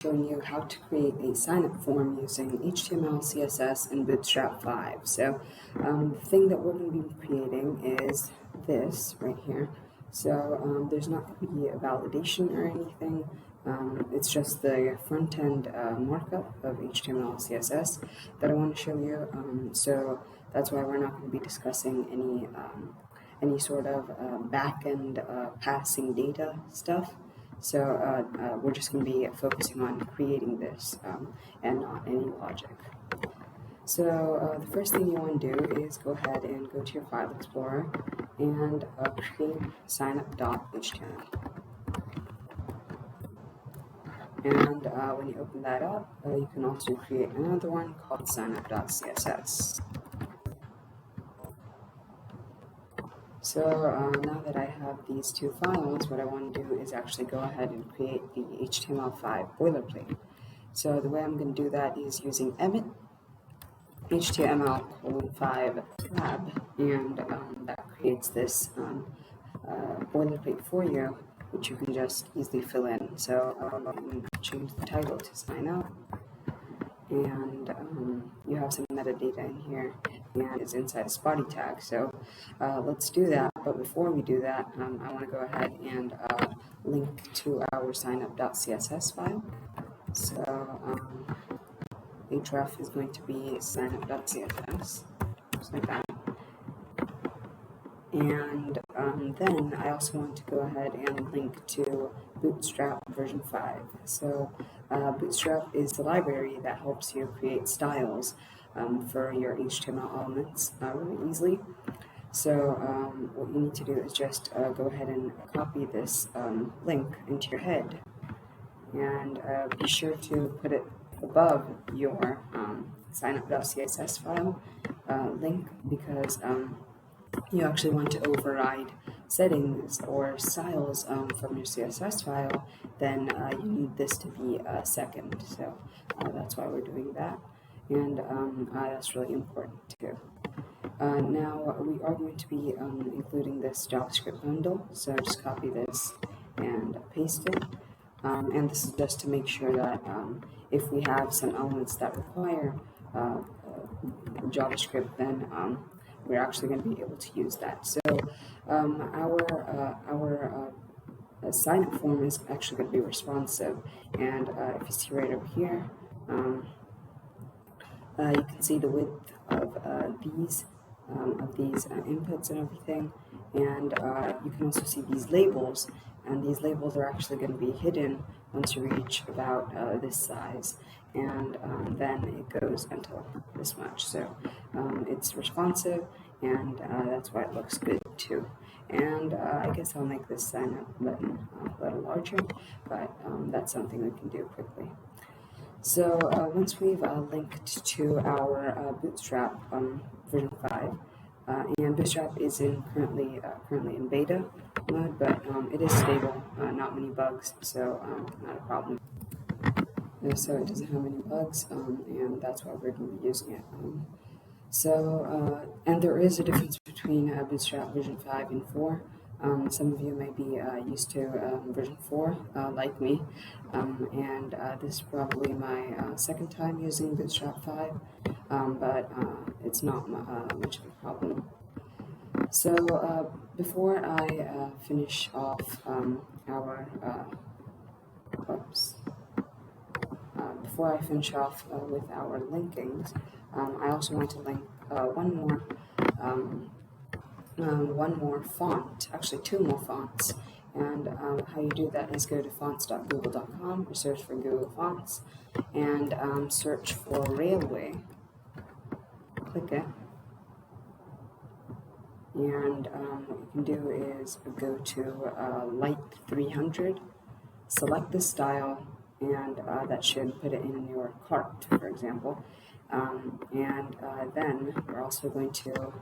showing you how to create a sign-up form using HTML, CSS, and Bootstrap 5. So the thing that we're going to be creating is this right here. So there's not going to be a validation or anything. It's just the front-end markup of HTML, CSS that I want to show you. So that's why we're not going to be discussing any sort of back-end passing data stuff. So we're just going to be focusing on creating this and not any logic. So the first thing you want to do is go ahead and go to your file explorer and create signup.html. And when you open that up, you can also create another one called signup.css. So now that I have these two files, what I want to do is actually go ahead and create the HTML5 boilerplate. So the way I'm going to do that is using Emmet, HTML:5 lab, and that creates this boilerplate for you, which you can just easily fill in. So I'm going to change the title to sign up, and you have some metadata in here, and it's inside a spotty tag. So let's do that. But before we do that, I want to go ahead and link to our signup.css file. So href is going to be signup.css, just like that. And then I also want to go ahead and link to Bootstrap version 5. So Bootstrap is the library that helps you create styles for your HTML elements really easily. So what you need to do is just go ahead and copy this link into your head, and be sure to put it above your signup.css file link, because you actually want to override settings or styles from your CSS file. Then you need this to be second. So that's why we're doing that, and that's really important too. Now we are going to be including this JavaScript bundle, so just copy this and paste it. And this is just to make sure that if we have some elements that require JavaScript, then we're actually going to be able to use that. So our sign-up form is actually going to be responsive, and if you see right over here, you can see the width of these inputs and everything, and you can also see these labels, and these labels are actually going to be hidden once you reach about this size, and then it goes until this much. So it's responsive, and that's why it looks good too. And I guess I'll make this sign up button a little larger, but that's something we can do quickly. So once we've linked to our Bootstrap version 5, and Bootstrap is currently in beta mode, but it is stable, not many bugs, so not a problem. So it doesn't have any bugs, and that's why we're going to be using it. And there is a difference between Bootstrap version 5 and 4. Some of you may be used to version 4, like me, and this is probably my second time using Bootstrap 5, but it's not much of a problem. So before I finish off with our linkings, I also want to link one more font, actually two more fonts. And how you do that is go to fonts.google.com or search for Google Fonts, and search for Railway. Click it, and what you can do is go to Light 300, select the style, and that should put it in your cart, for example. And then we're also going to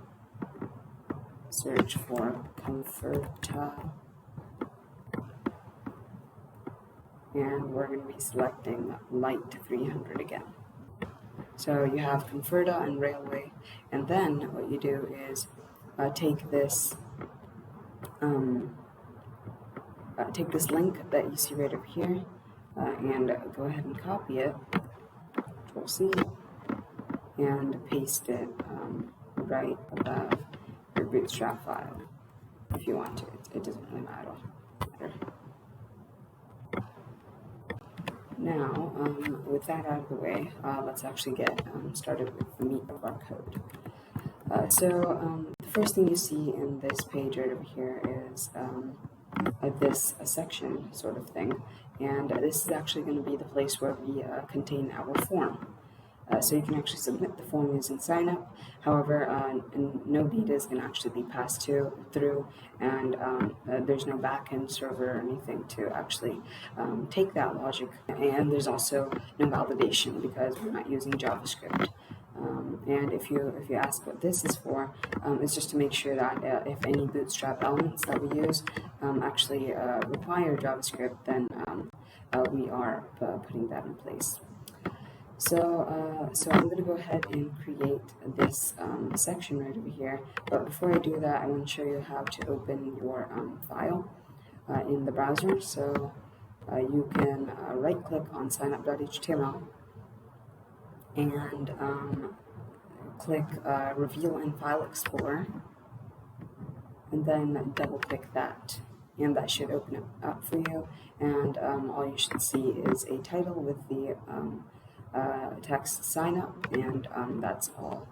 search for Comforta, and we're going to be selecting Light 300 again. So you have Comforta and Railway, and then what you do is take this link that you see right over here, and go ahead and copy it, Control-C, and paste it right above your Bootstrap file if you want to. It doesn't really matter. Now, with that out of the way, let's actually get started with the meat of our code. The first thing you see in this page right over here is this section sort of thing, and this is actually going to be the place where we contain our form. So you can actually submit the form using Signup. However, no data is going to actually be passed through, and there's no backend server or anything to actually take that logic. And there's also no validation because we're not using JavaScript. And if you ask what this is for, it's just to make sure that if any Bootstrap elements that we use actually require JavaScript, then we are putting that in place. So I'm going to go ahead and create this section right over here. But before I do that, I want to show you how to open your file in the browser. So you can right-click on signup.html and click Reveal in File Explorer, and then double-click that. And that should open it up for you. And all you should see is a title with the text sign up, and that's all.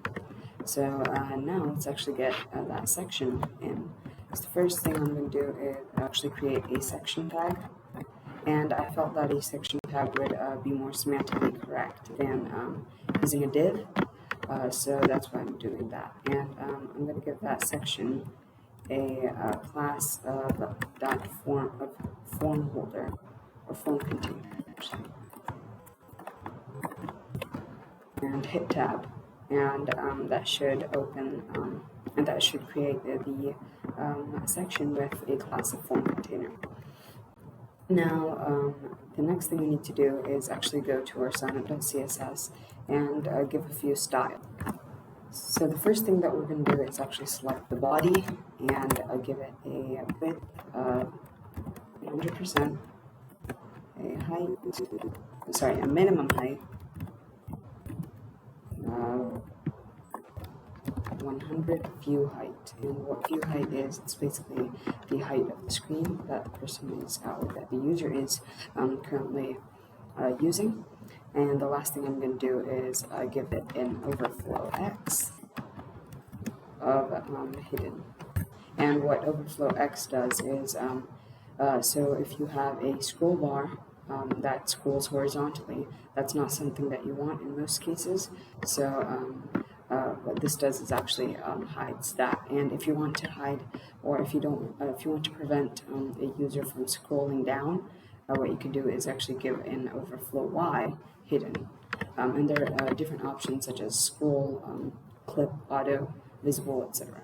So now let's actually get that section in. So the first thing I'm going to do is actually create a section tag, and I felt that a section tag would be more semantically correct than using a div, so that's why I'm doing that. And I'm going to give that section a class of form holder, or form container actually. And hit tab, and that should open and that should create the section with a class of form container. Now the next thing we need to do is actually go to our signup.css and give a few styles. So the first thing that we're going to do is actually select the body and give it a width of 100%, a minimum height 100 view height. And what view height is, it's basically the height of the screen that the person is, or that the user is currently using. And the last thing I'm going to do is give it an Overflow X of hidden. And what Overflow X does is, so if you have a scroll bar that scrolls horizontally, that's not something that you want in most cases. So what this does is actually hides that. And if you want to hide, or if you want to prevent a user from scrolling down, what you can do is actually give an Overflow Y hidden. And there are different options such as scroll, clip, auto, visible, etc.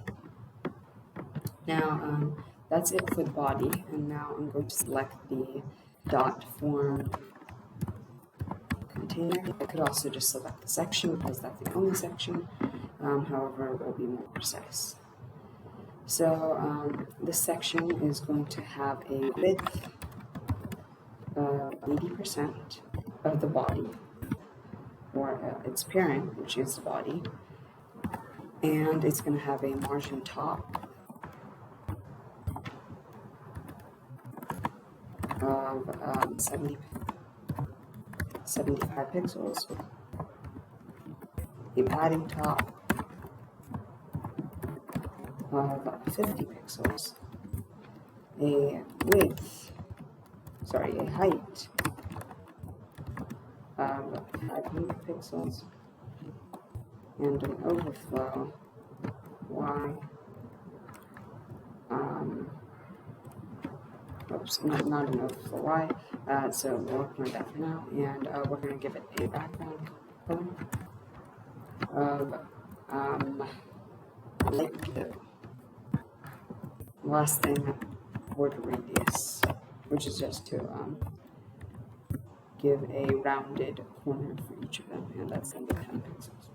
Now that's it for the body, and now I'm going to select the .form container. I could also just select the section because that's the only section. However, we'll be more precise. So this section is going to have a width of 80% of the body, or its parent, which is the body, and it's going to have a margin top of 75 pixels, a padding top of 50 pixels, a height of 500 pixels, and an overflow Y. Not an overflow Y. So we'll ignore that for now, and we're going to give it a background color of light blue. Last thing, border radius, which is just to give a rounded corner for each of them, and that's under 10 pixels.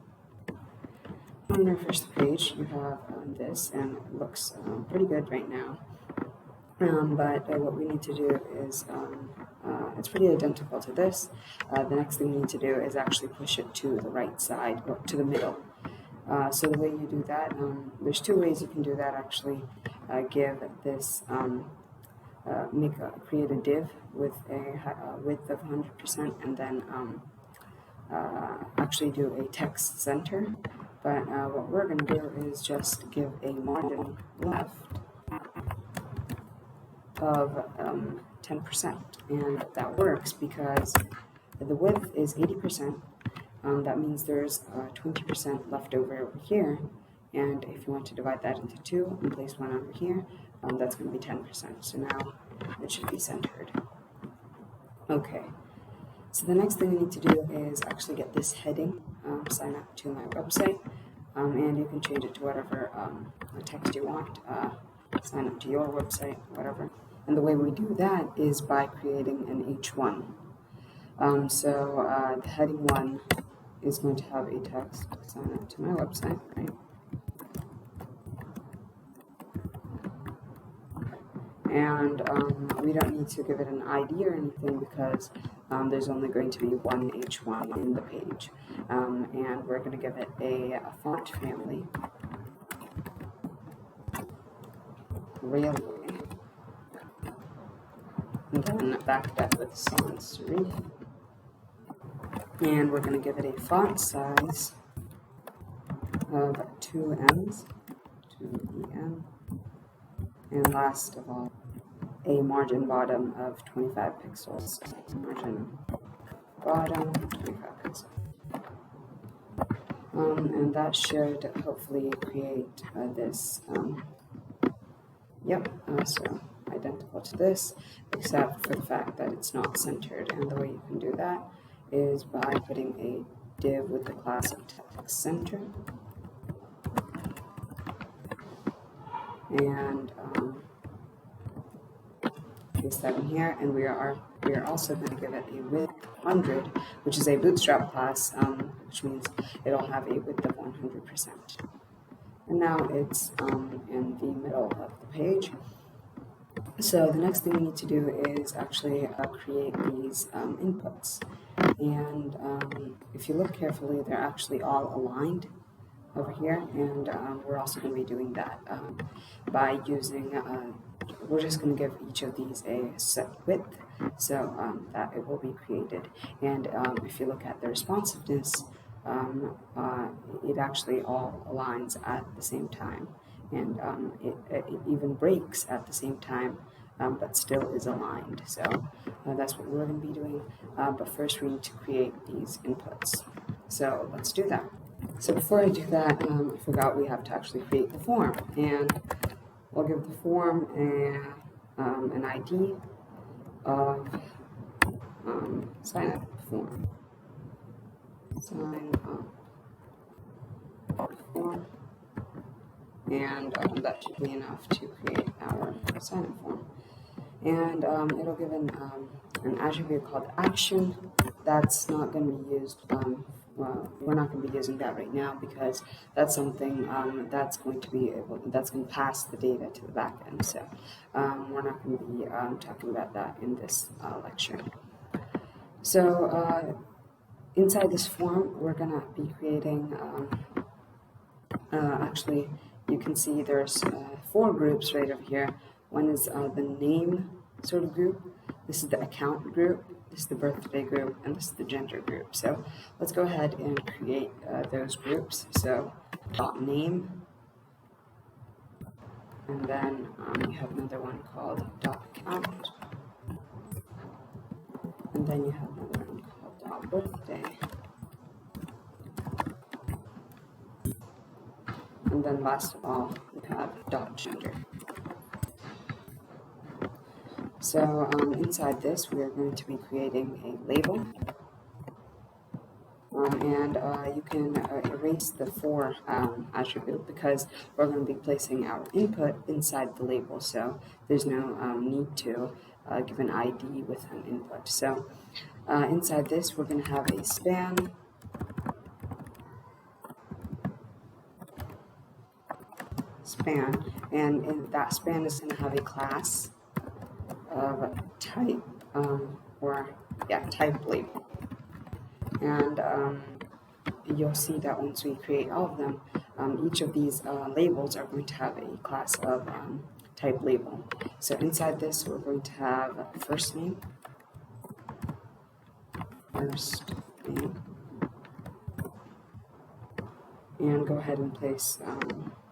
On our first page, you have this, and it looks pretty good right now. But what we need to do is it's pretty identical to this. The next thing we need to do is actually push it to the right side, or to the middle. So the way you do that, there's two ways you can do that actually. Give this, create a div with a width of 100%, and then actually do a text center. But what we're going to do is just give a margin left of 10%, and that works because the width is 80%. That means there's 20% left over here, and if you want to divide that into two and place one over here, that's going to be 10%. So now it should be centered. Okay, so the next thing we need to do is actually get this heading, sign up to my website, and you can change it to whatever text you want, sign up to your website, whatever. And the way we do that is by creating an H1. So the heading 1 is going to have a text, sign up to my website, right? And we don't need to give it an ID or anything because there's only going to be one H1 in the page. And we're going to give it a font family, Railway, and then backed up with sans serif. And we're going to give it a font size of 2 EM, and last of all, a margin bottom of 25 pixels. Margin bottom 25 pixels. And that should hopefully create this. So identical to this, except for the fact that it's not centered. And the way you can do that is by putting a div with the class of text center, and paste that in here. And we are also going to give it a width 100, which is a Bootstrap class, which means it'll have a width of 100%. And now it's in the middle of the page. So the next thing we need to do is actually create these inputs. And if you look carefully, they're actually all aligned over here. And we're also going to be doing that by using, we're just going to give each of these a set width so that it will be created. And if you look at the responsiveness, it actually all aligns at the same time. And it even breaks at the same time, but still is aligned. So that's what we're going to be doing. But first we need to create these inputs. So let's do that. So before I do that, I forgot we have to actually create the form. And we'll give the form an ID of sign up form. Sign up form. And that should be enough to create our sign-up form. And it'll give an attribute called action. That's not going to be used. We're not going to be using that right now because that's something that's going to pass the data to the backend. So we're not going to be talking about that in this lecture. So inside this form, we're going to be creating actually. You can see there's 4 groups right over here. One is the name sort of group. This is the account group. This is the birthday group, and this is the gender group. So let's go ahead and create those groups. So .name, and then you have another one called .account, and then you have another one called .birthday. And then last of all, we have .gender. So inside this, we are going to be creating a label. And you can erase the for attribute because we're going to be placing our input inside the label. So there's no need to give an ID with an input. So inside this, we're going to have a span. And in that span is going to have a class of type type label. And you'll see that once we create all of them, each of these labels are going to have a class of type label. So inside this, we're going to have first name, and go ahead and place,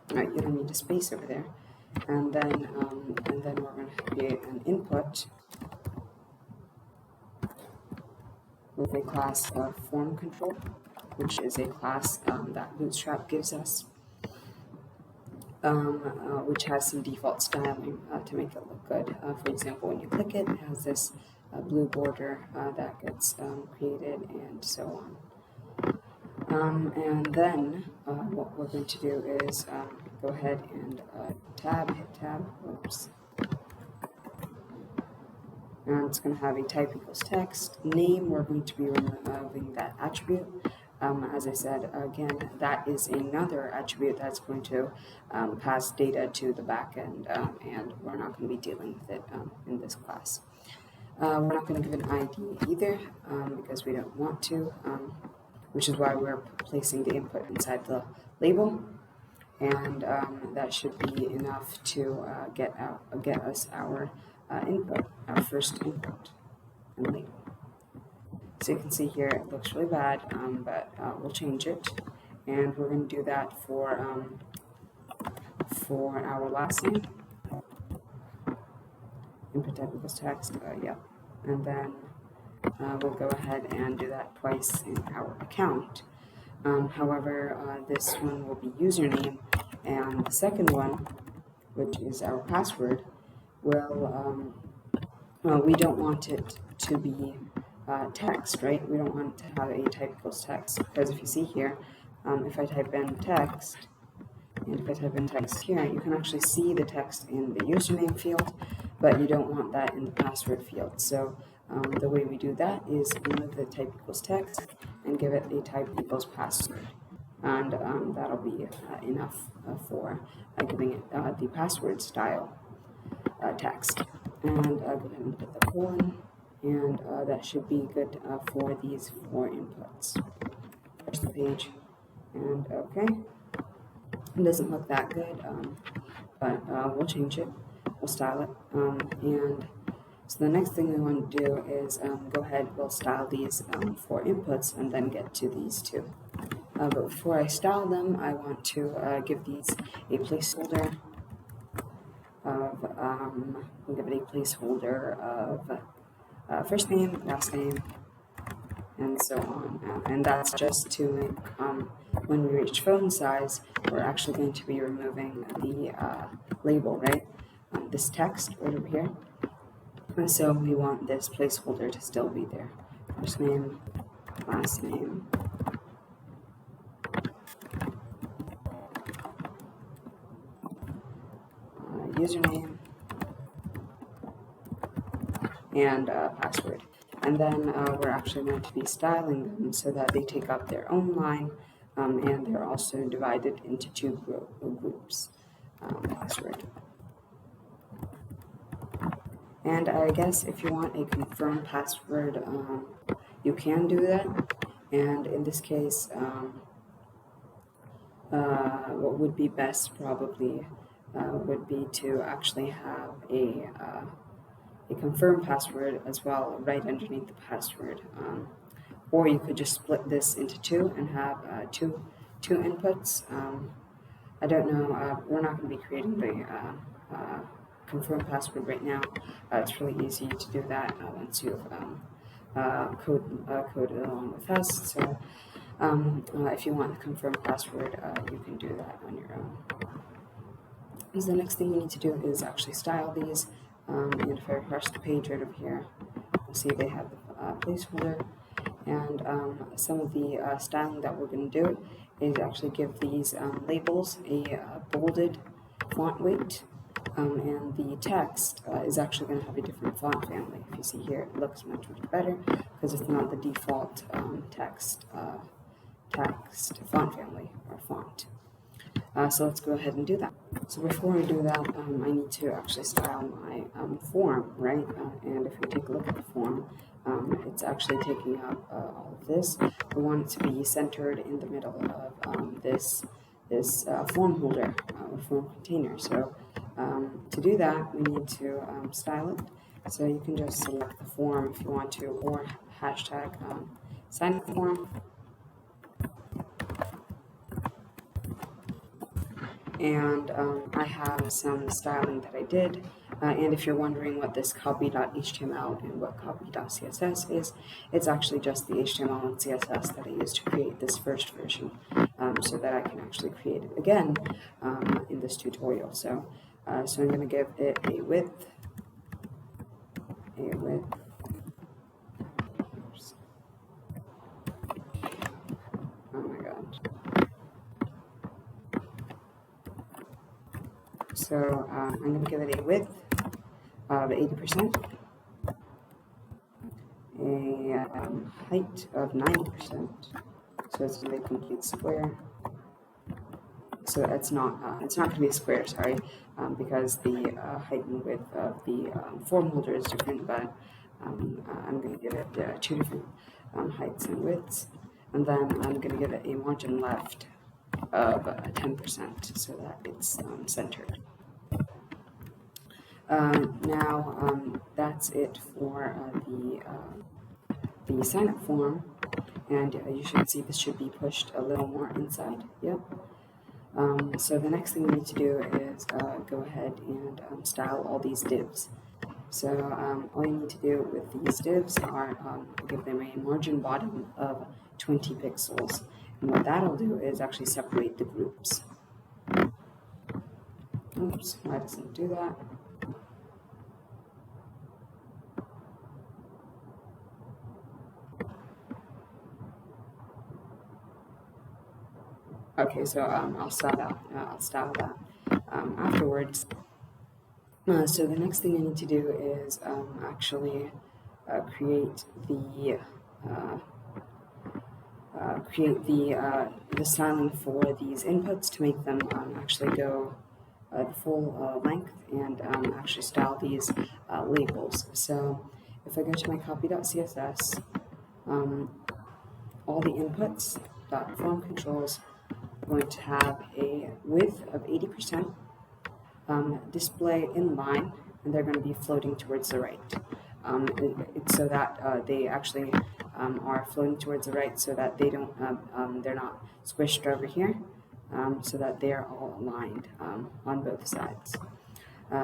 you don't need a space over there, and then we're going to create an input with a class of form control, which is a class that Bootstrap gives us, which has some default styling to make it look good. For example, when you click it, it has this blue border that gets created, and so on. And then what we're going to do is go ahead and hit tab, and it's going to have a type equals text. Name, we're going to be removing that attribute. As I said, again, that is another attribute that's going to pass data to the backend, and we're not going to be dealing with it in this class. We're not going to give an ID either, because we don't want to, which is why we're placing the input inside the label, and that should be enough to get us our input, our first input and label. So you can see here it looks really bad, but we'll change it, and we're going to do that for our last name. Input type equals text, and then we'll go ahead and do that twice in our account. However, this one will be username, and the second one, which is our password, will we don't want it to be text, right? We don't want to have a type equals text, because if you see here, if I type in text, and if I type in text here, you can actually see the text in the username field, but you don't want that in the password field. So the way we do that is remove the type equals text and give it a type equals password, and that'll be enough for giving it the password style text. And go ahead and put the colon, and that should be good for these 4 inputs. There's the page, and okay. It doesn't look that good, but we'll change it, we'll style it, and so the next thing we want to do is go ahead, we'll style these 4 inputs and then get to these 2. But before I style them, I want to give these a placeholder of, we'll give it a placeholder of first name, last name, and so on. And that's just to make, when we reach phone size, we're actually going to be removing the label, right? This text right over here. And so we want this placeholder to still be there. First name, last name, username, and password. And then we're actually going to be styling them so that they take up their own line, and they're also divided into 2 groups. Password. And I guess if you want a confirmed password, you can do that. And in this case, what would be best probably would be to actually have a confirmed password as well right underneath the password. Or you could just split this into 2 and have two inputs. I don't know. We're not going to be creating the confirm password right now. It's really easy to do that once you've coded along with us. So if you want the confirm password, you can do that on your own. So the next thing we need to do is actually style these. And if I refresh the page right over here, you'll see they have the placeholder. And some of the styling that we're going to do is actually give these labels a bolded font weight. And the text is actually going to have a different font family. If you see here, it looks much better because it's not the default text font family or font. So let's go ahead and do that. So before we do that, I need to actually style my form, right? And if we take a look at the form, it's actually taking up all of this. We want it to be centered in the middle of this form holder or form container. So to do that, we need to style it. So you can just select the form if you want to, or hashtag signup form. And I have some styling that I did. And if you're wondering what this copy.html and what copy.css is, it's actually just the HTML and CSS that I used to create this first version, so that I can actually create it again in this tutorial. So I'm going to give it a width. Oops. Oh my god. So I'm going to give it a width of 80%, a height of 90%, so it's a complete square. So it's not going to be a square, sorry, because the height and width of the form holder is different, but I'm going to give it two different heights and widths, and then I'm going to give it a margin left of 10% so that it's centered. Now that's it for the sign-up form, and you should see this should be pushed a little more inside. Yep. So the next thing we need to do is go ahead and style all these divs. So all you need to do with these divs are give them a margin bottom of 20 pixels, and what that'll do is actually separate the groups. Oops, why doesn't it do that? Okay, so I'll style that afterwards. So the next thing I need to do is actually create the styling for these inputs to make them actually go the full length, and actually style these labels. So if I go to my copy.css, all the inputs .form controls are going to have a width of 80%, display in line, and they're going to be floating towards the right. So that they actually are floating towards the right, so that they don't they're not squished over here, so that they are all aligned on both sides.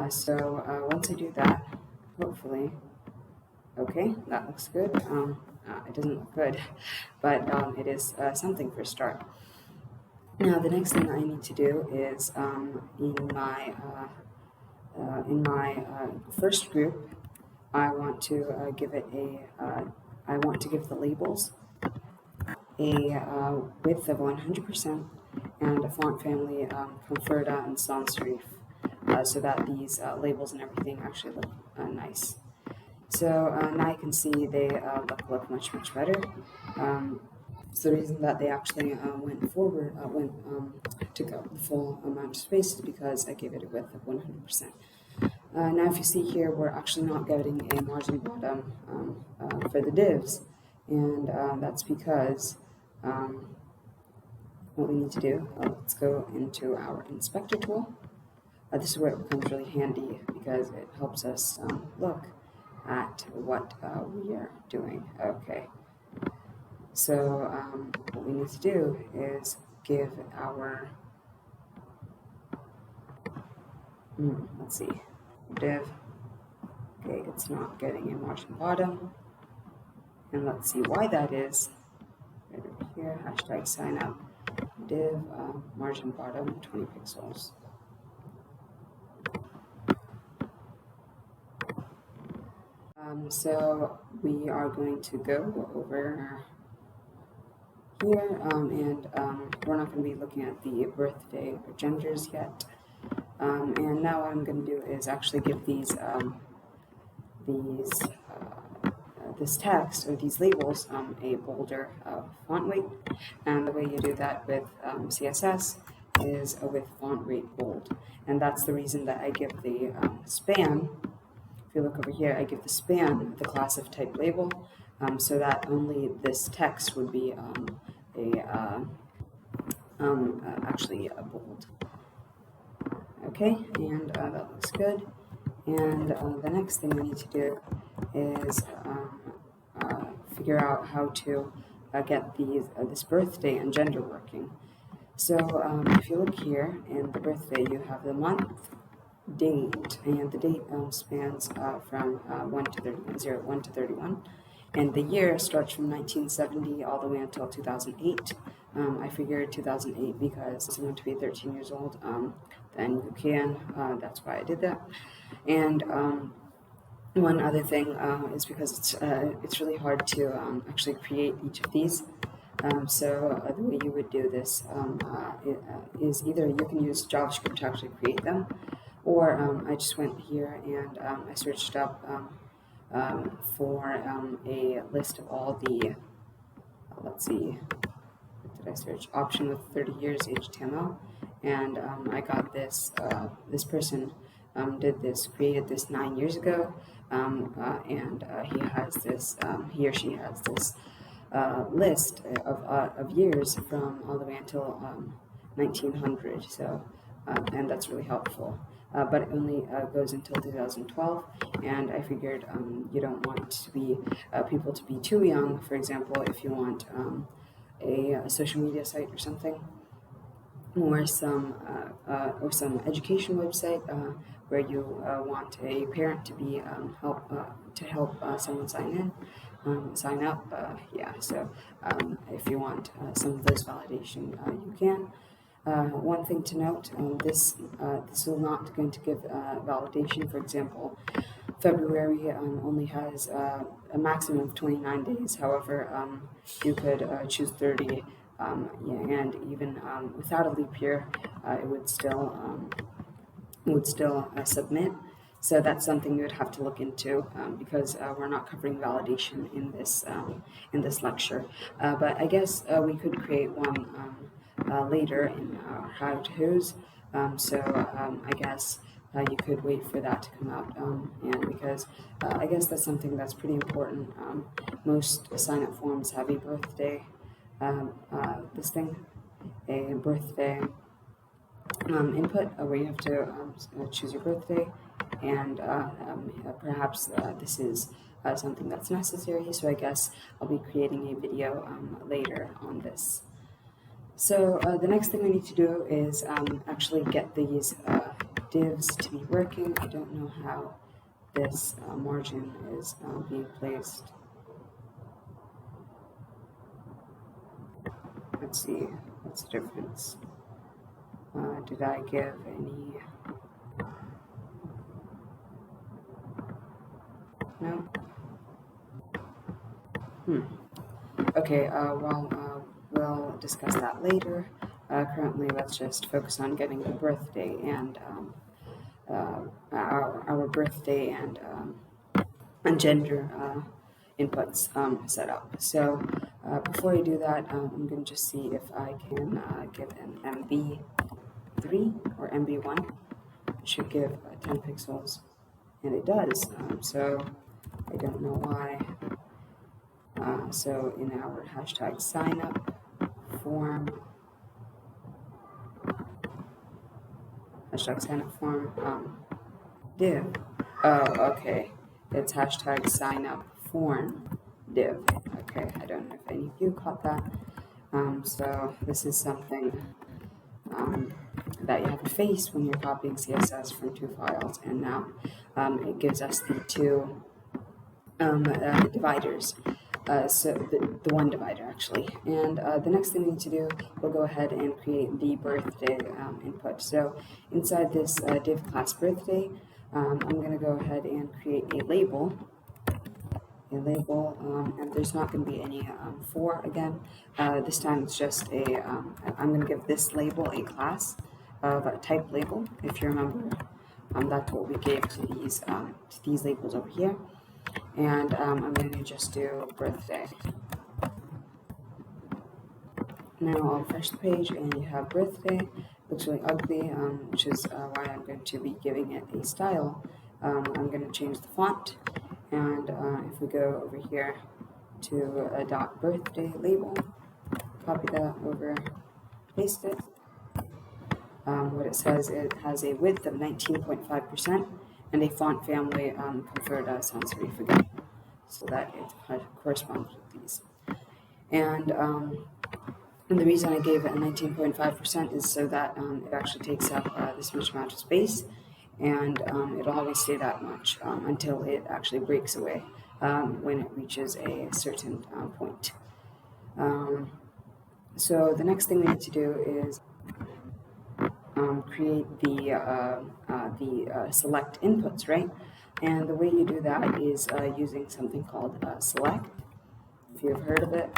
So once I do that, hopefully, okay, that looks good. It doesn't look good, but it is something for a start. Now the next thing I need to do is in my first group, I want to give it I want to give the labels a width of 100% and a font family Conferda and sans serif, so that these labels and everything actually look nice. So now you can see they look much better. So the reason that they actually took up the full amount of space is because I gave it a width of 100%. Now if you see here, we're actually not getting a margin bottom for the divs, and that's because what we need to do, let's go into our inspector tool. This is where it becomes really handy because it helps us look at what we are doing. Okay. So what we need to do is give our, let's see, div, okay, it's not getting a margin bottom, and let's see why that is. Right over here, hashtag sign up, div, margin bottom, 20 pixels. So we are going to go over here, and we're not going to be looking at the birthday or genders yet. And now what I'm going to do is actually give this text or these labels a bolder font weight. And the way you do that with CSS is with font weight bold. And that's the reason that I give the span if you look over here, I give the span the class of type label, so that only this text would be actually bold. Okay, and that looks good. And the next thing we need to do is figure out how to get this birthday and gender working. So if you look here in the birthday, you have the month, date, and the date spans from 1 to 31, and the year starts from 1970 all the way until 2008. I figured 2008 because someone to be 13 years old, then you can, that's why I did that. And one other thing is because it's really hard to actually create each of these. So the way you would do this is either you can use JavaScript to actually create them, or I just went here and I searched up for a list of all the, let's see, what did I search? Option with 30 years HTML, and I got this, this person created this 9 years ago, and he has this, he or she has this list of years from all the way until 1900, so and that's really helpful. But it only goes until 2012, and I figured you don't want to be people to be too young. For example, if you want a social media site or something, or some education website where you want a parent to be help someone sign up. Yeah, so if you want some of those validation, you can. One thing to note, this is not going to give validation. For example, February only has a maximum of 29 days. However, you could choose 30, yeah, and even without a leap year, it would still submit. So that's something you would have to look into because we're not covering validation in this lecture. But I guess we could create one later in our how-tos. So I guess you could wait for that to come out, and because I guess that's something that's pretty important. Most sign-up forms have a birthday, a birthday input where you have to choose your birthday, and perhaps this is something that's necessary, so I guess I'll be creating a video later on this. So the next thing we need to do is actually get these divs to be working. I don't know how this margin is being placed. Let's see, what's the difference? Did I give any? No? Okay, we'll discuss that later. Currently, let's just focus on getting the birthday and our birthday and gender inputs set up. So before I do that, I'm going to just see if I can give an MB3 or MB1. It should give 10 pixels, and it does. So I don't know why. So in our hashtag signup form, div. Oh, okay. It's hashtag signup form div. Okay, I don't know if any of you caught that. So this is something that you have to face when you're copying CSS from two files, and now it gives us the two dividers. So the one divider actually, and the next thing we need to do, we'll go ahead and create the birthday input. So inside this div class birthday, I'm going to go ahead and create a label, and there's not going to be any for again. This time it's just a, I'm going to give this label a class of a type label. If you remember, that's what we gave to these labels over here. And I'm going to just do birthday. Now I'll refresh the page, and you have birthday. Looks really ugly, which is why I'm going to be giving it a style I'm going to change the font, and if we go over here to a .birthday label, copy that over, paste it. What it says, it has a width of 19.5% and a font family preferred sans serif again, so that it corresponds with these. And the reason I gave it a 19.5% is so that it actually takes up this much amount of space, and it'll always stay that much until it actually breaks away when it reaches a certain point. So the next thing we need to do is create the select inputs, right? And the way you do that is using something called select. If you've heard of it,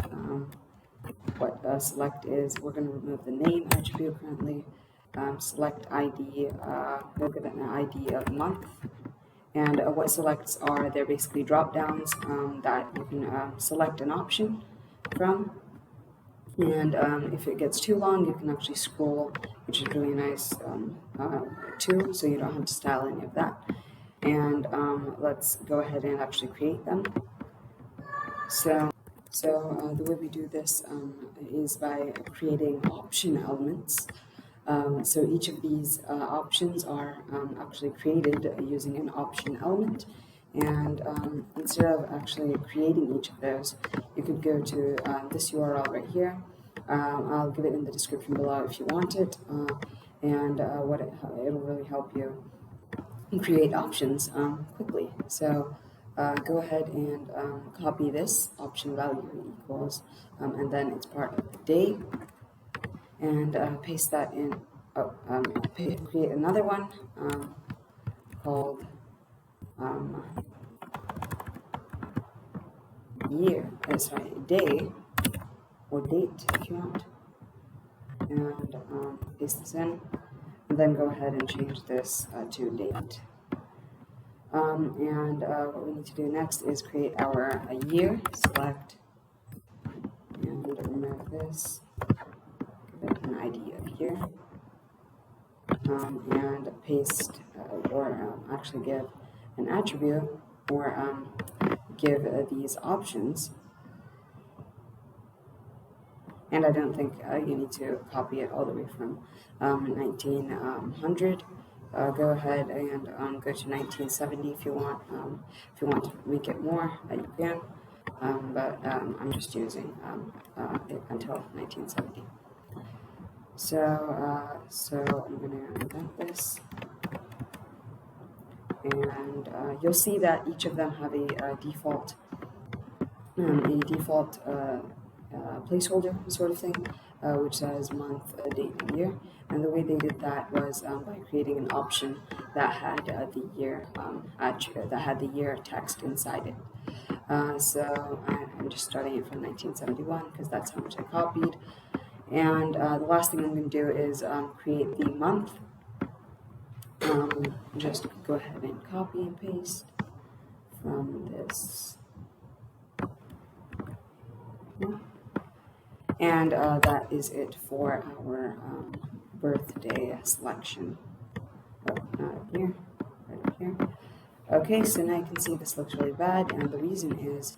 what select is, we're going to remove the name attribute currently. Select ID, we'll give it an ID of month. And what selects are, they're basically drop downs that you can select an option from. And if it gets too long, you can actually scroll, which is really nice too, so you don't have to style any of that. And let's go ahead and actually create them. So the way we do this is by creating option elements. So each of these options are actually created using an option element. And instead of actually creating each of those, you could go to this URL right here. I'll give it in the description below if you want it, and it'll really help you create options quickly. So go ahead and copy this option value equals, and then it's part of the day, and paste that in. Create another one called day, or date if you want, and paste this in, and then go ahead and change this to date. And what we need to do next is create our year, select, and remove this, give it an ID of year, and paste, or actually give an attribute, or give these options. And I don't think you need to copy it all the way from 1900. Go ahead and go to 1970 if you want. If you want to make it more, you can. But I'm just using it until 1970. So I'm going to invent this, and you'll see that each of them have a default placeholder sort of thing, which says month, date, and year. And the way they did that was by creating an option that had the year text inside it. So I'm just starting it from 1971 because that's how much I copied. And the last thing I'm going to do is create the month. Just go ahead and copy and paste from this. And that is it for our birthday selection. Here, right here. Okay, so now you can see this looks really bad, and the reason is,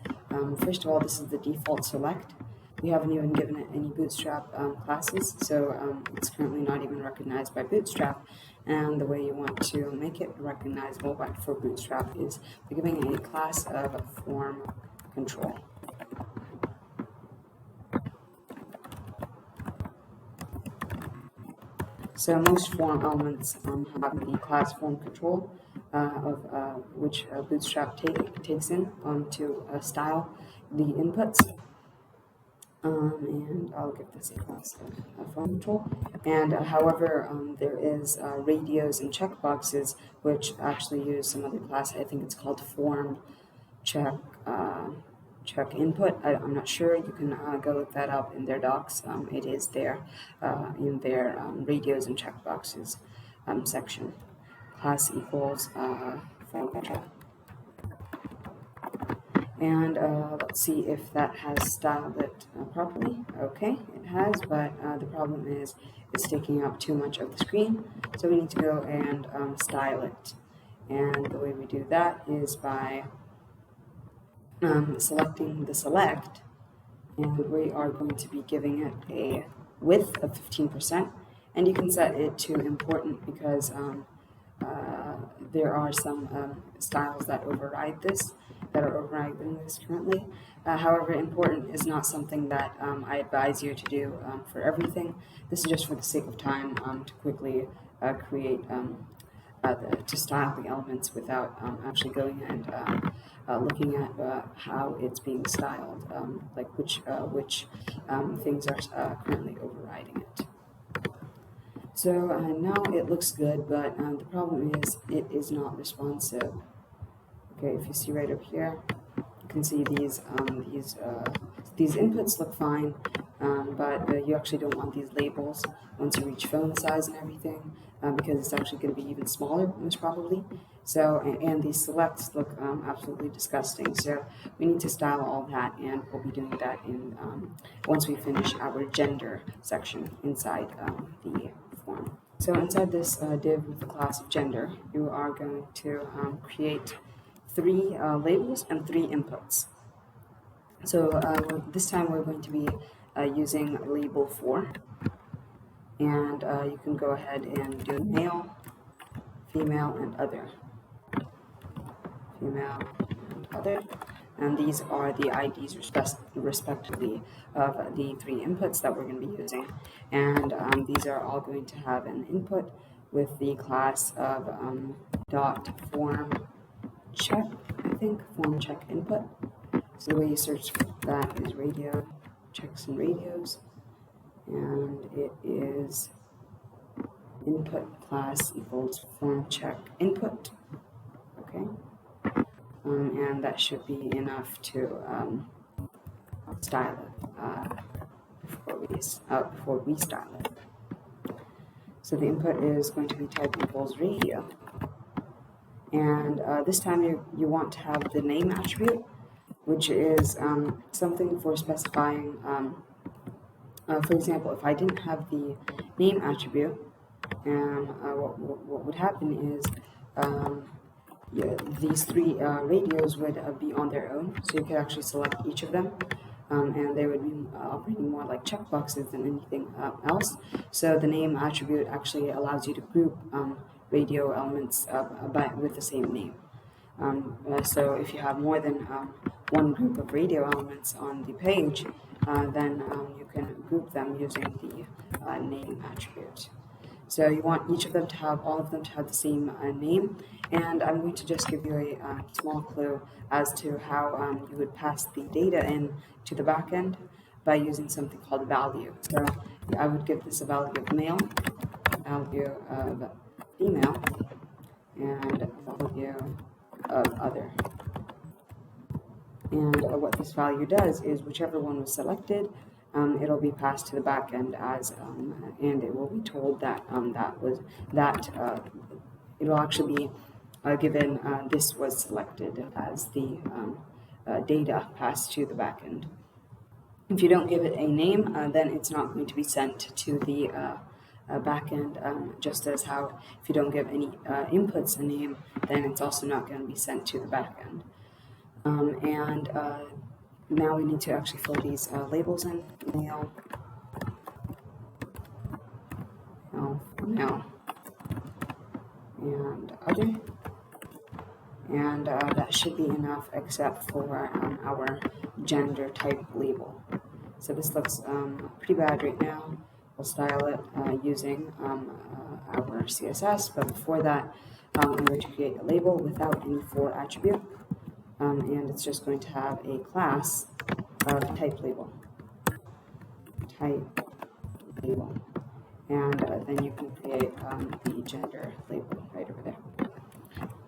first of all, this is the default select. We haven't even given it any Bootstrap classes, so it's currently not even recognized by Bootstrap. And the way you want to make it recognizable for Bootstrap is by giving it a class of form control. So most form elements have the class form control of which Bootstrap takes in to style the inputs. And I'll give this a class of form control. And however, there is radios and checkboxes which actually use some other class. I think it's called form check input. I'm not sure. You can go look that up in their docs. It is there in their radios and checkboxes section. Class equals form control. And let's see if that has styled it properly. Okay, it has, but the problem is it's taking up too much of the screen. So we need to go and style it And the way we do that is by selecting the select, and we are going to be giving it a width of 15%, and you can set it to important because there are some styles that override this, that are overriding this currently. However, important is not something that I advise you to do for everything. This is just for the sake of time to quickly create to style the elements without actually going and looking at how it's being styled, like which things are currently overriding it. So now it looks good, but the problem is it is not responsive. Okay, if you see right up here, you can see these inputs look fine, but you actually don't want these labels once you reach font size and everything, because it's actually going to be even smaller, most probably. So, and these selects look absolutely disgusting. So we need to style all that, and we'll be doing that in once we finish our gender section inside the form. So inside this div with the class of gender, you are going to create 3 labels and 3 inputs. So this time we're going to be using label 4, and you can go ahead and do male, female, and other. Female and other. And these are the IDs respectively of the 3 inputs that we're going to be using. And these are all going to have an input with the class of dot form check, I think, form check input. So the way you search for that is radio, checks and radios, and it is input class equals form check input. Okay, and that should be enough to style it before we style it. So the input is going to be type equals radio, and this time you want to have the name attribute, which is something for specifying, for example, if I didn't have the name attribute, and what would happen is these 3 radios would be on their own, so you could actually select each of them, and they would be operating more like checkboxes than anything else. So the name attribute actually allows you to group radio elements with the same name. So if you have more than one group of radio elements on the page, then you can group them using the name attribute. So you want each of them to have, all of them to have the same name, and I'm going to just give you a small clue as to how you would pass the data in to the backend by using something called value. So I would give this a value of male, value of female, and value of other. And what this value does is whichever one was selected, it'll be passed to the backend as, and it will be told that it'll actually be given this was selected as the data passed to the backend. If you don't give it a name, then it's not going to be sent to the backend, just as how if you don't give any inputs a name, then it's also not going to be sent to the backend. And now we need to actually fill these labels in: male, female, and other. And that should be enough except for our gender type label. So this looks pretty bad right now. We'll style it using our CSS, but before that, I'm going to create a label without any for attribute, and it's just going to have a class of type label. Type label. And then you can create the gender label right over there.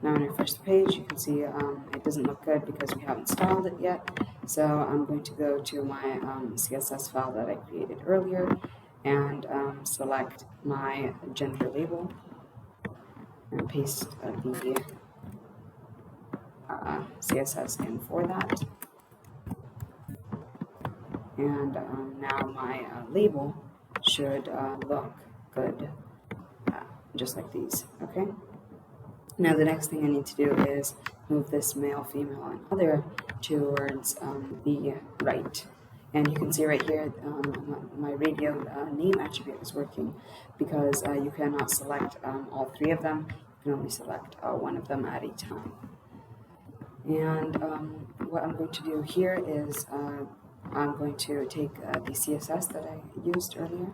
Now when I refresh the page, you can see it doesn't look good because we haven't styled it yet. So I'm going to go to my CSS file that I created earlier and select my gender label and paste the CSS in for that. And now my label should look good, just like these, okay? Now the next thing I need to do is move this male, female, and other towards the right. And you can see right here, my radio name attribute is working because you cannot select all three of them. You can only select one of them at a time. And what I'm going to do here is I'm going to take the CSS that I used earlier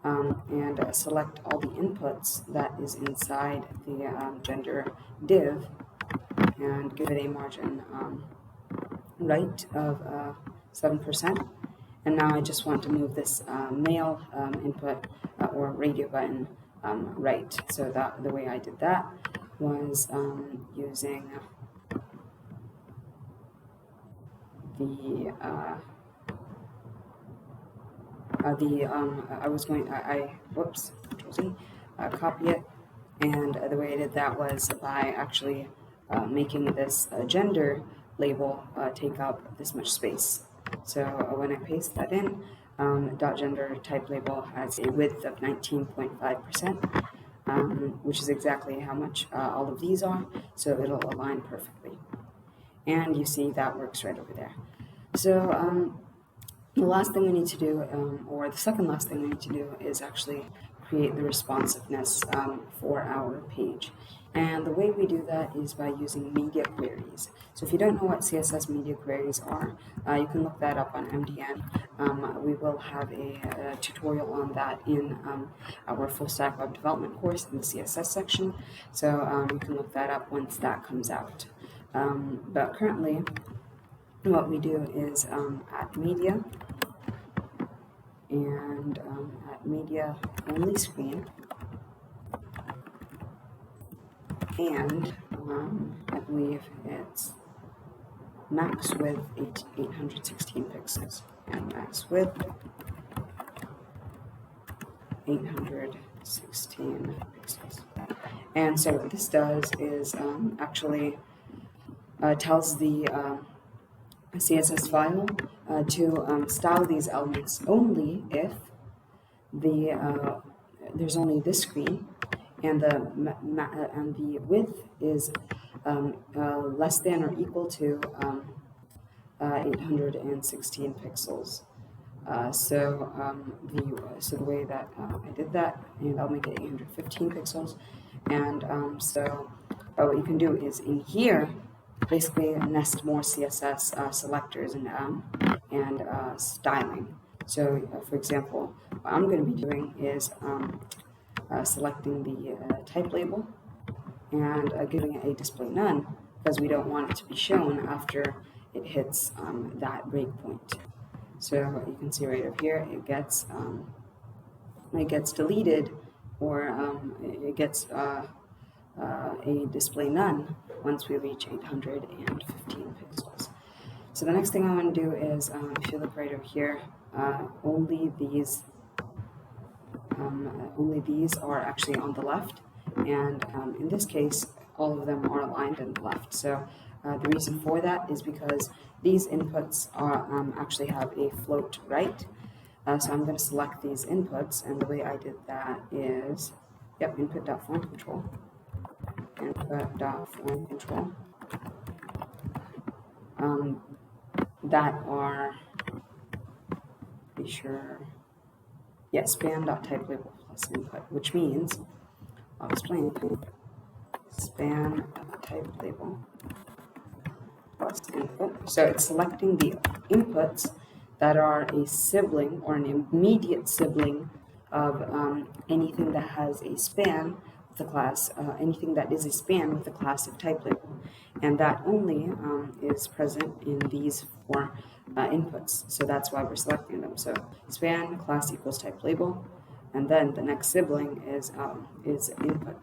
and select all the inputs that is inside the gender div and give it a margin right of 7%. And now I just want to move this male input or radio button right. So that the way I did that was using copy it, and the way I did that was by actually making this gender label take up this much space. So when I paste that in, .gender type label has a width of 19.5%, which is exactly how much all of these are, so it'll align perfectly. And you see that works right over there. So the last thing we need to do, or the second last thing we need to do, is actually create the responsiveness for our page. And the way we do that is by using Media Queries. So if you don't know what CSS Media Queries are, you can look that up on MDN. We will have a tutorial on that in our full stack web development course in the CSS section. So you can look that up once that comes out. But currently, what we do is at media and at media only screen, and I believe it's max width 816 pixels and max width 816 pixels. And so what this does is actually tells the CSS file to style these elements only if there's only this screen and the width is less than or equal to 816 pixels. So the way that I did that, and I'll make it 815 pixels. And so what you can do is in here basically nest more CSS selectors and styling. So for example, what I'm going to be doing is selecting the type label and giving it a display none, because we don't want it to be shown after it hits that breakpoint. So you can see right up here, it gets deleted, or it gets a display none once we reach 815 pixels. So the next thing I want to do is, if you look right over here, only these are actually on the left, and in this case, all of them are aligned in the left. So the reason for that is because these inputs are actually have a float right. So I'm going to select these inputs, and the way I did that is, input.form control. Input.form control. That are, be sure, span.type label plus input, which means, I'll explain it, span.type label plus input. So it's selecting the inputs that are a sibling or an immediate sibling of anything that has a span with the class, anything that is a span with the class of type label. And that only is present in these four inputs. So that's why we're selecting them. So span class equals type label, and then the next sibling is input.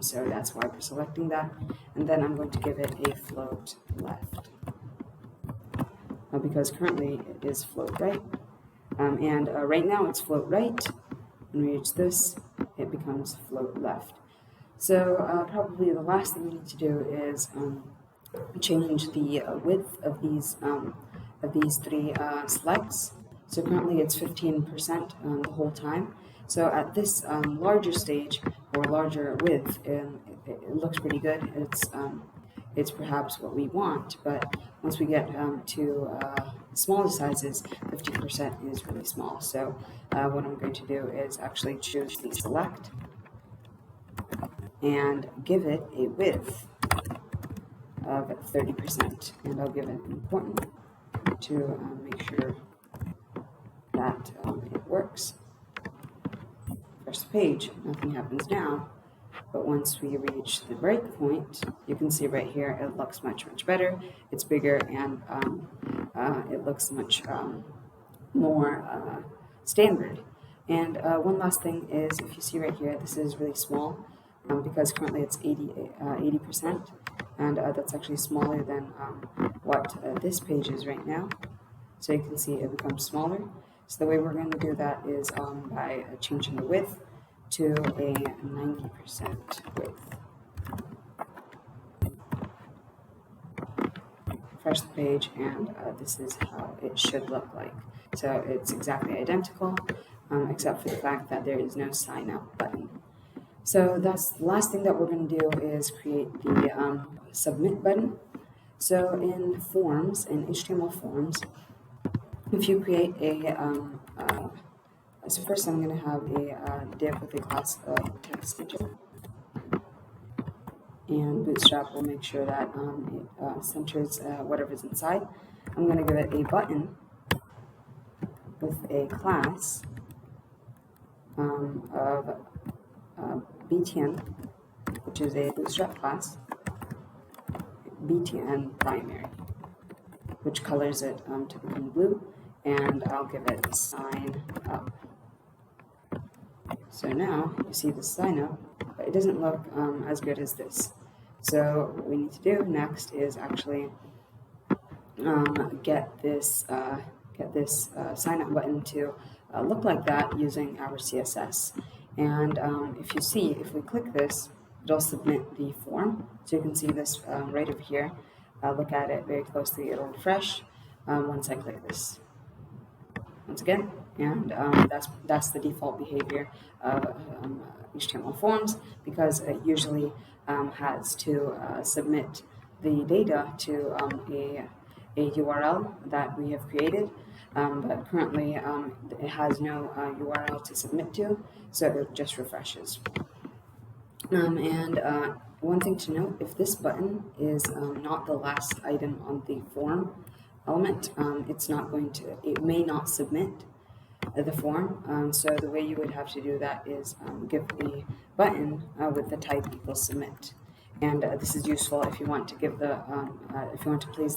So that's why we're selecting that. And then I'm going to give it a float left, because currently it is float right. And right now it's float right. When we reach this, it becomes float left. So probably the last thing we need to do is change the width of these three selects. So currently it's 15% the whole time. So at this larger stage or larger width, it looks pretty good. It's perhaps what we want, but once we get to smaller sizes, 50% is really small. So what I'm going to do is actually choose the select and give it a width of 30%, and I'll give it important to make sure that it works. First page, nothing happens now, but once we reach the breakpoint, you can see right here it looks much better. It's bigger, and it looks much more standard. And one last thing is, if you see right here, this is really small because currently it's 80%, and that's actually smaller than what this page is right now. So you can see it becomes smaller. So the way we're going to do that is by changing the width to a 90% width. Refresh the page, and this is how it should look like. So it's exactly identical, except for the fact that there is no sign up button. So that's the last thing that we're going to do is create the submit button. So in forms, in HTML forms, if you create so first I'm going to have a div with a class of text digit, and Bootstrap will make sure that it centers whatever's inside. I'm going to give it a button with a class of BTN, which is a Bootstrap class, BTN primary, which colors it to become blue, and I'll give it sign up. So now you see the sign up, but it doesn't look as good as this. So what we need to do next is actually get this sign up button to look like that using our CSS. And if you see, if we click this, it'll submit the form. So you can see this right over here. Look at it very closely. It'll refresh once I click this. Once again, and that's the default behavior of HTML forms, because it usually has to submit the data to a URL that we have created, but currently it has no URL to submit to, so it just refreshes. And one thing to note, if this button is not the last item on the form element, it may not submit the form. So the way you would have to do that is give the button with the type equals submit. And this is useful if you want to give the if you want to place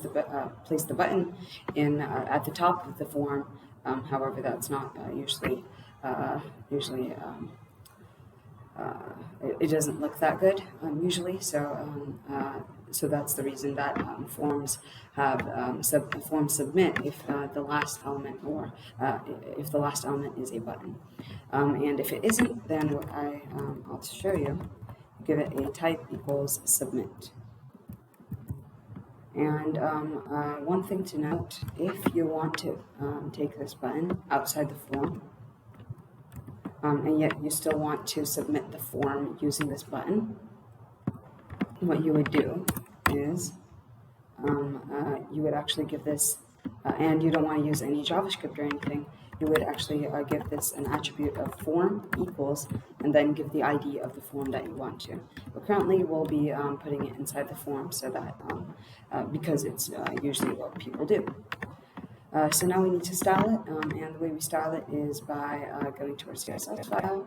the button in at the top of the form. However, that's not usually it doesn't look that good usually. So that's the reason that forms have forms submit if the last element if the last element is a button, and if it isn't, then I'll show you. Give it a type equals submit. And one thing to note, if you want to take this button outside the form, and yet you still want to submit the form using this button, what you would do is you would actually give this, and you don't want to use any JavaScript or anything, you would actually give this an attribute of form equals, and then give the ID of the form that you want to. But currently we'll be putting it inside the form, so that because it's usually what people do. So now we need to style it, and the way we style it is by going to our CSS file,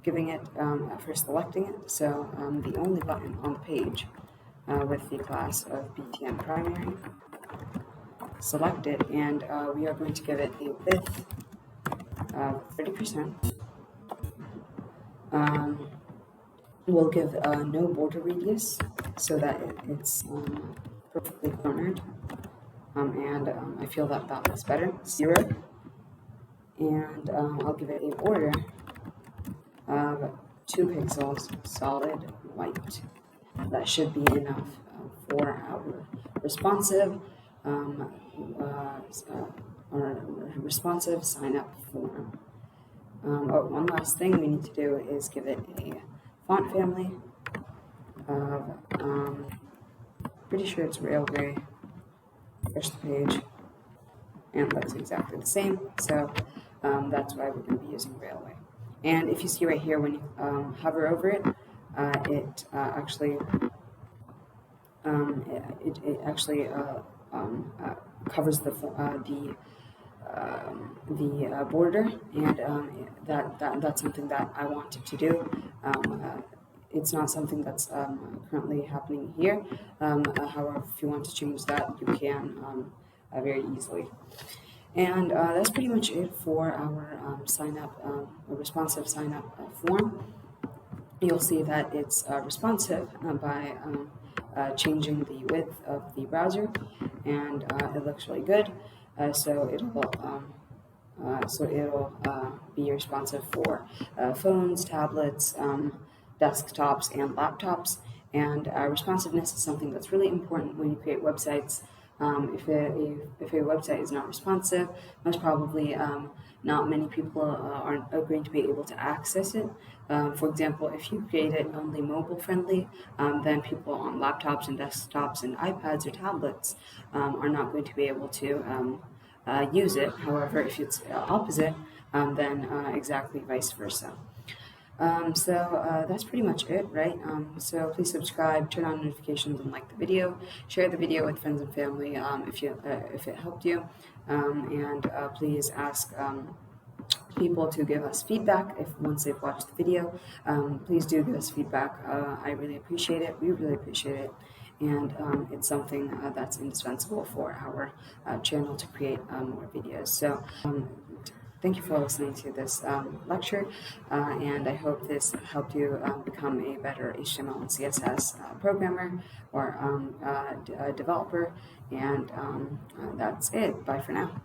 giving it, first selecting it, so the only button on the page with the class of BTN primary, select it, and we are going to give it a width of 30%. We'll give no border radius so that it's perfectly cornered. And I feel that looks better, 0, and I'll give it a border of 2 pixels solid white. That should be enough for our responsive responsive sign up form. One last thing we need to do is give it a font family of, pretty sure it's Railway. Refresh the page, and it looks exactly the same, so that's why we're going to be using Railway. And if you see right here, when you hover over it, it actually covers the border, and that's something that I wanted to do. It's not something that's currently happening here. However, if you want to change that, you can very easily. And that's pretty much it for our responsive sign-up form. You'll see that it's responsive by changing the width of the browser, and it looks really good. So it'll be responsive for phones, tablets, desktops, and laptops. And responsiveness is something that's really important when you create websites. If a website is not responsive, most probably not many people are going to be able to access it. For example, if you create it only mobile friendly, then people on laptops and desktops and iPads or tablets are not going to be able to use it. However, if it's opposite, then exactly vice versa. So that's pretty much it, right? So please subscribe, turn on notifications, and like the video. Share the video with friends and family if it helped you, and please ask people to give us feedback once they've watched the video. Please do give us feedback. I really appreciate it. We really appreciate it. And it's something that's indispensable for our channel to create more videos. So thank you for listening to this lecture, and I hope this helped you become a better HTML and CSS programmer or developer. And that's it. Bye for now.